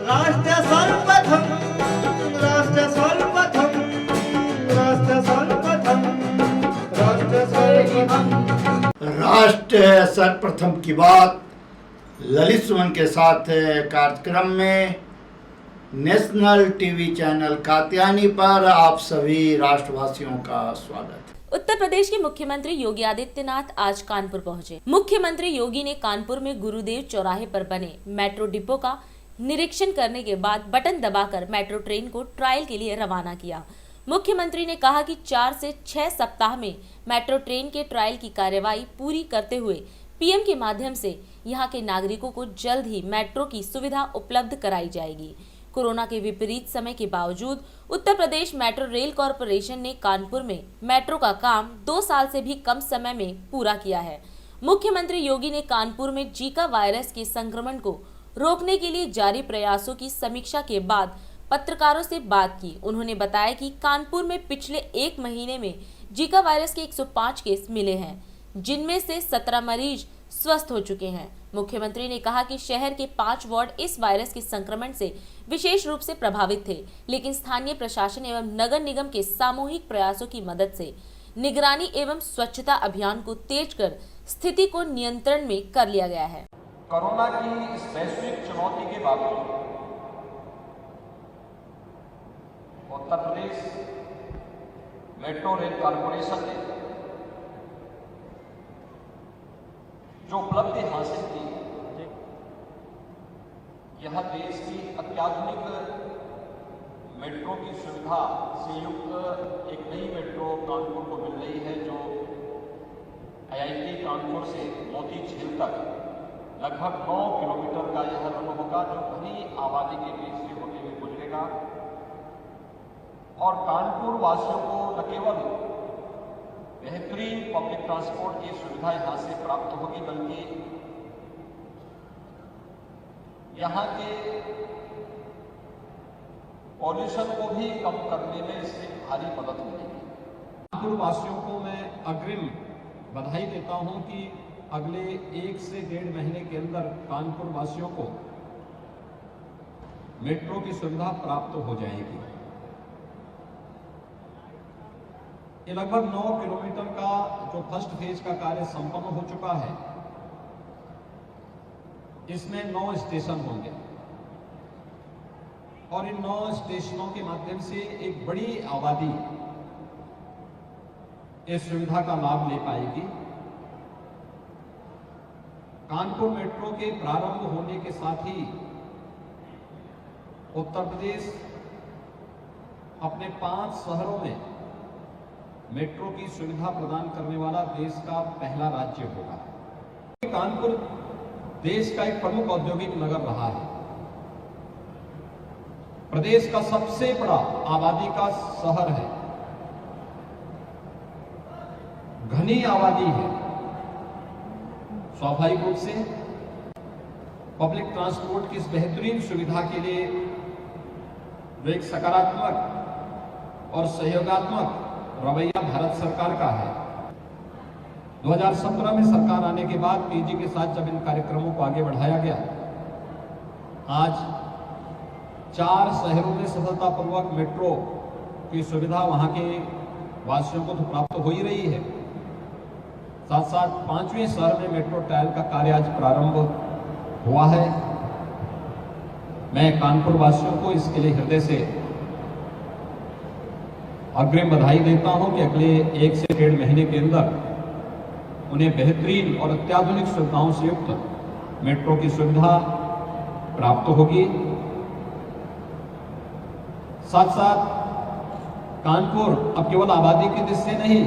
राष्ट्र सर्वप्रथम, राष्ट्र सर्वप्रथम, राष्ट्र सर्वप्रथम, राष्ट्र सर्वप्रथम। राष्ट्र सर्वप्रथम की बात ललित सुमन के साथ कार्यक्रम में नेशनल टीवी चैनल कात्यायनी पर आप सभी राष्ट्रवासियों का स्वागत। उत्तर प्रदेश के मुख्यमंत्री योगी आदित्यनाथ आज कानपुर पहुंचे। मुख्यमंत्री योगी ने कानपुर में गुरुदेव चौराहे पर बने मेट्रो डिपो का निरीक्षण करने के बाद बटन दबाकर मेट्रो ट्रेन को ट्रायल के लिए रवाना किया। मुख्यमंत्री ने कहा कि 4 से 6 सप्ताह में मेट्रो ट्रेन के ट्रायल की कार्यवाही पूरी करते हुए पीएम के माध्यम से यहां के नागरिकों को जल्द ही मेट्रो की सुविधा उपलब्ध कराई जाएगी। कोरोना के विपरीत समय के बावजूद Uttar Pradesh metro rail corporation ने कानपुर में मेट्रो का काम 2 साल से भी कम समय में पूरा किया है। मुख्यमंत्री योगी ने कानपुर में जीका वायरस के संक्रमण को रोकने के लिए जारी प्रयासों की समीक्षा के बाद पत्रकारों से बात की। उन्होंने बताया कि कानपुर में पिछले 1 महीने में जीका वायरस के 105 केस मिले हैं, जिनमें से 17 मरीज स्वस्थ हो चुके हैं। मुख्यमंत्री ने कहा कि शहर के 5 वार्ड इस वायरस के संक्रमण से विशेष रूप से प्रभावित थे, लेकिन स्थानीय प्रशासन एवं नगर निगम के सामूहिक प्रयासों की मदद से निगरानी एवं स्वच्छता अभियान को तेज कर स्थिति को नियंत्रण में कर लिया गया है। कोरोना की इस वैश्विक चुनौती के बावजूद Uttar Pradesh metro rail corporation ने जो उपलब्धि हासिल की, यह देश की अत्याधुनिक मेट्रो की सुविधा से युक्त एक नई मेट्रो कानपुर को मिल रही है, जो आईआईटी कानपुर से मोती झील तक लगभग 9 किलोमीटर का यह रन होगा, जो घनी आबादी के बीच से होते हुए गुजरेगा और कानपुर वासियों को न केवल बेहतरीन पब्लिक ट्रांसपोर्ट की सुविधा यहां से प्राप्त होगी, बल्कि यहां के पॉल्यूशन को भी कम करने में इससे भारी मदद मिलेगी। कानपुर वासियों को मैं अग्रिम बधाई देता हूं कि अगले 1 से 1.5 महीने के अंदर कानपुर वासियों को मेट्रो की सुविधा प्राप्त हो जाएगी। ये लगभग 9 किलोमीटर का जो फर्स्ट फेज का कार्य संपन्न हो चुका है, इसमें 9 स्टेशन होंगे और इन 9 स्टेशनों के माध्यम से एक बड़ी आबादी इस सुविधा का लाभ ले पाएगी। कानपुर मेट्रो के प्रारंभ होने के साथ ही उत्तर प्रदेश अपने 5 शहरों में मेट्रो की सुविधा प्रदान करने वाला देश का पहला राज्य होगा। कानपुर देश का एक प्रमुख औद्योगिक नगर रहा है, प्रदेश का सबसे बड़ा आबादी का शहर है, घनी आबादी है। स्वाभाविक रूप से पब्लिक ट्रांसपोर्ट की इस बेहतरीन सुविधा के लिए जो एक सकारात्मक और सहयोगात्मक रवैया भारत सरकार का है। 2017 में सरकार आने के बाद तेजी के साथ जब इन कार्यक्रमों को आगे बढ़ाया गया, आज 4 शहरों में सफलतापूर्वक मेट्रो की सुविधा वहां के वासियों को तो प्राप्त हो ही रही है, साथ साथ 5वें शहर में मेट्रो ट्रायल का कार्य आज प्रारंभ हुआ है। मैं कानपुर वासियों को इसके लिए हृदय से अग्रिम बधाई देता हूं कि अगले 1 से 1.5 महीने के अंदर उन्हें बेहतरीन और अत्याधुनिक सुविधाओं से युक्त मेट्रो की सुविधा प्राप्त होगी। साथ साथ कानपुर अब केवल आबादी की दृष्टि से नहीं,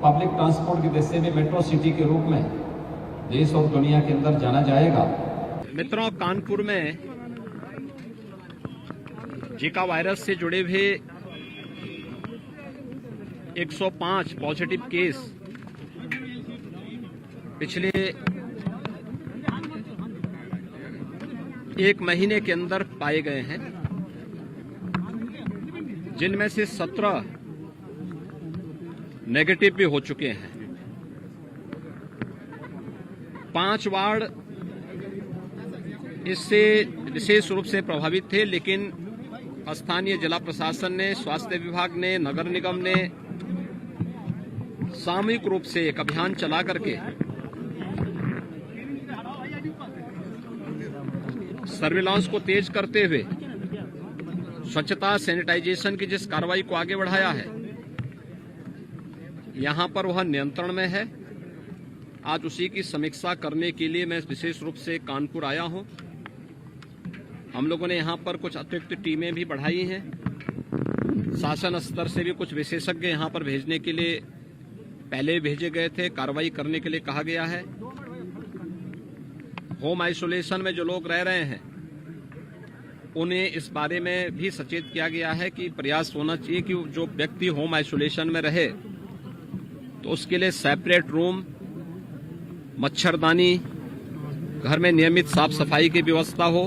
पब्लिक ट्रांसपोर्ट की दृष्टि से भी मेट्रो सिटी के रूप में देश और दुनिया के अंदर जाना जाएगा। मित्रों, कानपुर में जीका वायरस से जुड़े हुए 105 पॉजिटिव केस पिछले 1 महीने के अंदर पाए गए हैं, जिनमें से 17 नेगेटिव भी हो चुके हैं। 5 वार्ड इससे विशेष रूप से प्रभावित थे, लेकिन स्थानीय जिला प्रशासन ने, स्वास्थ्य विभाग ने, नगर निगम ने सामूहिक रूप से एक अभियान चला करके सर्विलांस को तेज करते हुए स्वच्छता सैनिटाइजेशन की जिस कार्रवाई को आगे बढ़ाया है, यहां पर वह नियंत्रण में है। आज उसी की समीक्षा करने के लिए मैं विशेष रूप से कानपुर आया हूं। हम लोगों ने यहां पर कुछ अतिरिक्त टीमें भी बढ़ाई हैं। शासन स्तर से भी कुछ विशेषज्ञ यहां पर भेजने के लिए पहले भेजे गए थे, कार्रवाई करने के लिए कहा गया है। होम आइसोलेशन में जो लोग रह रहे हैं उन्हें इस बारे में भी सचेत किया गया है कि प्रयास होना चाहिए कि जो व्यक्ति होम आइसोलेशन में रहे तो उसके लिए सेपरेट रूम, मच्छरदानी, घर में नियमित साफ सफाई की व्यवस्था हो।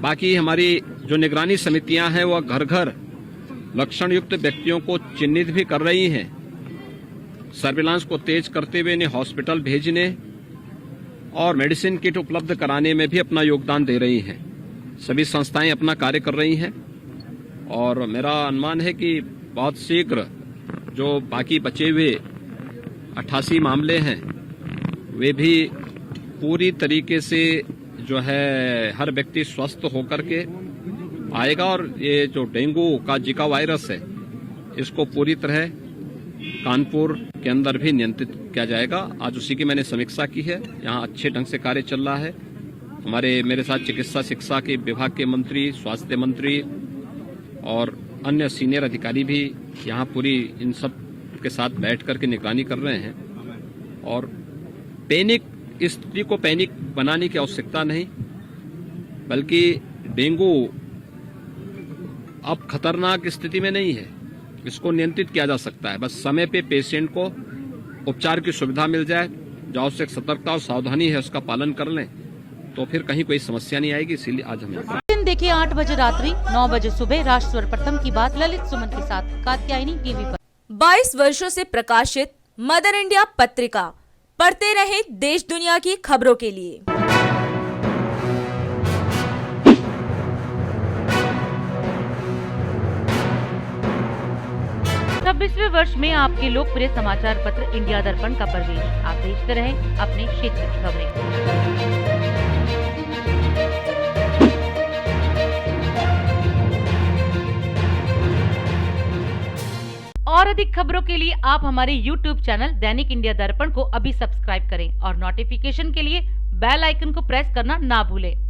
बाकी हमारी जो निगरानी समितियां हैं वह घर घर लक्षण युक्त व्यक्तियों को चिन्हित भी कर रही हैं। सर्विलांस को तेज करते हुए इन्हें हॉस्पिटल भेजने और मेडिसिन किट उपलब्ध कराने में भी अपना योगदान दे रही हैं। सभी संस्थाएं अपना कार्य कर रही हैं और मेरा अनुमान है कि बहुत शीघ्र जो बाकी बचे हुए 88 मामले हैं वे भी पूरी तरीके से जो है हर व्यक्ति स्वस्थ होकर के आएगा और ये जो डेंगू का जिका वायरस है इसको पूरी तरह कानपुर के अंदर भी नियंत्रित किया जाएगा। आज उसी की मैंने समीक्षा की है। यहाँ अच्छे ढंग से कार्य चल रहा है। मेरे साथ चिकित्सा शिक्षा के विभाग के मंत्री, स्वास्थ्य मंत्री और अन्य सीनियर अधिकारी भी यहाँ पूरी इन सब के साथ बैठ करके निगरानी कर रहे हैं। और इस स्थिति को पैनिक बनाने की आवश्यकता नहीं, बल्कि डेंगू अब खतरनाक स्थिति में नहीं है, इसको नियंत्रित किया जा सकता है। बस समय पे पेशेंट को उपचार की सुविधा मिल जाए, जो आवश्यक सतर्कता और सावधानी है उसका पालन कर लें तो फिर कहीं कोई समस्या नहीं आएगी। इसीलिए आज हम दिन देखिए 8 बजे रात्रि 9 बजे सुबह राष्ट्र सर्वप्रथम की बात ललित सुमन के साथ कात्यायनी टीवी पर। 22 वर्षों से प्रकाशित मदर इंडिया पत्रिका, पढ़ते रहे देश दुनिया की खबरों के लिए। 26वें वर्ष में आपके लोकप्रिय समाचार पत्र इंडिया दर्पण का प्रवेश। आप देखते रहे अपने क्षेत्र की खबरें। और अधिक खबरों के लिए आप हमारे YouTube चैनल दैनिक इंडिया दर्पण को अभी सब्सक्राइब करें और नोटिफिकेशन के लिए बेल आइकन को प्रेस करना ना भूलें।